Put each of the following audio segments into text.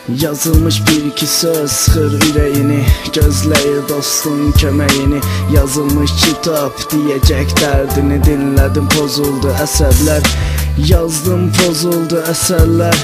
Yazılmış bir iki söz sıxır ürəyini, gözləyir dostun köməyini. Yazılmış kitap diyecek dərdini, dinlədim pozuldu əsərlər. Yazdım pozuldu əsərlər,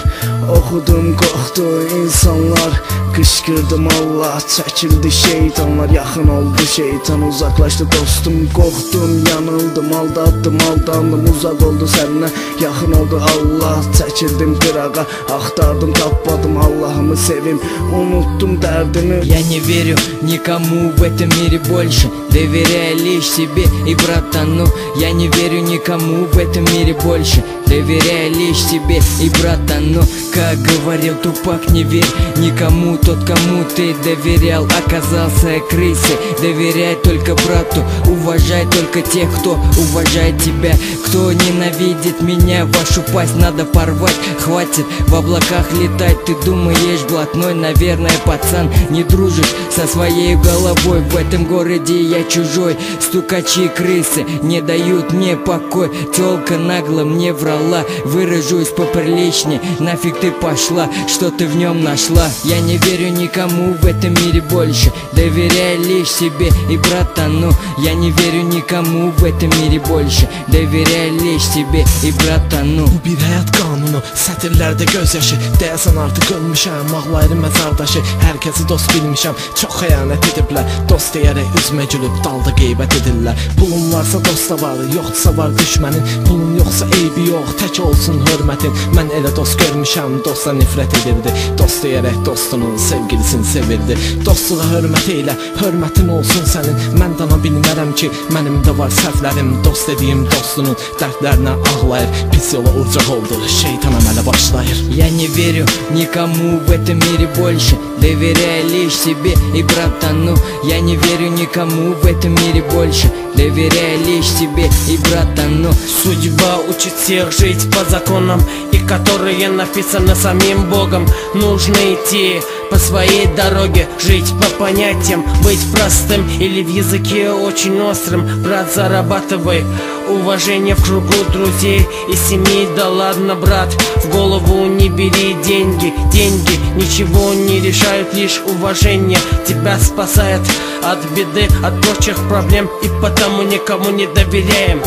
oxudum qorxdu insanlar. Qışqırdım Allah, çəkildi şeytanlar. Yaxın oldu şeytan, uzaqlaşdı dostum. Qorxdum, yanıldım, aldatdım, aldandım. Uzaq oldu səndən, yaxın oldu Allah. Çəkildim qırağa, axtardım, tapmadım. Allah'ımı sevim, unuttum dərdimi. Я не верю никому в этом мире больше, доверяя лишь себе и братану. Я не верю никому в этом мире больше, доверяя лишь себе и братану. Как говорил Тупак, не верь никому, тот, кому ты доверял, оказался крысой. Доверяй только брату, уважай только тех, кто уважает тебя. Кто ненавидит меня, вашу пасть надо порвать. Хватит в облаках летать, ты думаешь блатной, наверное, пацан, не дружишь со своей головой. В этом городе я чужой, стукачи крысы не дают мне покой. Тёлка нагло мне врала, выражусь поприличнее, нафиг ты пошла, что ты в нем нашла. Я не верю никому в этом мире больше, доверяя лишь себе и братану. Я не верю никому в этом miri больше, доверяя lişь себе и bratanu. Bu bir həyat qanunu, sətirlərdə gözyaşı. Deyəsən artıq ölmüşəm, ağlayırım məzardaşı. Hər kəsi dost bilmişəm, çox xəyanət ediblər. Dost deyərək üzmə gülüb dalda qeybət edirlər. Pulun varsa dosta var, yoxdursa var düşmənin. Pulun yoxsa eybi yox, tək olsun hörmətin. Mən elə dost görmüşəm, dostla nifrət edirdi. Dost deyərək dostunun sevgilisini sevirdi. Dostluğa hörmət eylə, hörmətin olsun sənin. Mən dana bilmərəm ki, mənim də var səhvlərim. Dost dediyim dostunun dərdlərinə ağlayır. Pis yola urcaq oldu, şeytan əmələ başlayır. Я не верю никому в этом мире больше, доверяя лишь себе и братану. Я не верю никому в этом мире больше, доверяя лишь себе и братану. Судьба учит всех жить по законам, и которые написаны самим Богом. Нужно идти по своей дороге, жить по понятиям, быть простым или в языке очень острым. Брат, зарабатывай уважение в кругу друзей и семьи. Да ладно, брат, в голову не бери деньги. Деньги ничего не решают, лишь уважение тебя спасает от беды, от прочих проблем. И потому никому не доверяем.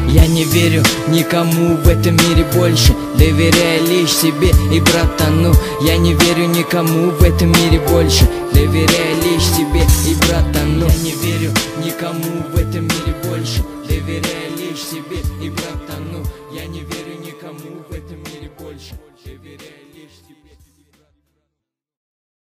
Я не верю никому в этом мире больше, доверяя лишь себе и братану. Я не верю никому в этом мире больше, доверяя лишь себе и братану. Я не верю никому в этом мире больше, доверяя лишь себе и братану. Я не верю никому в этом мире больше, доверяя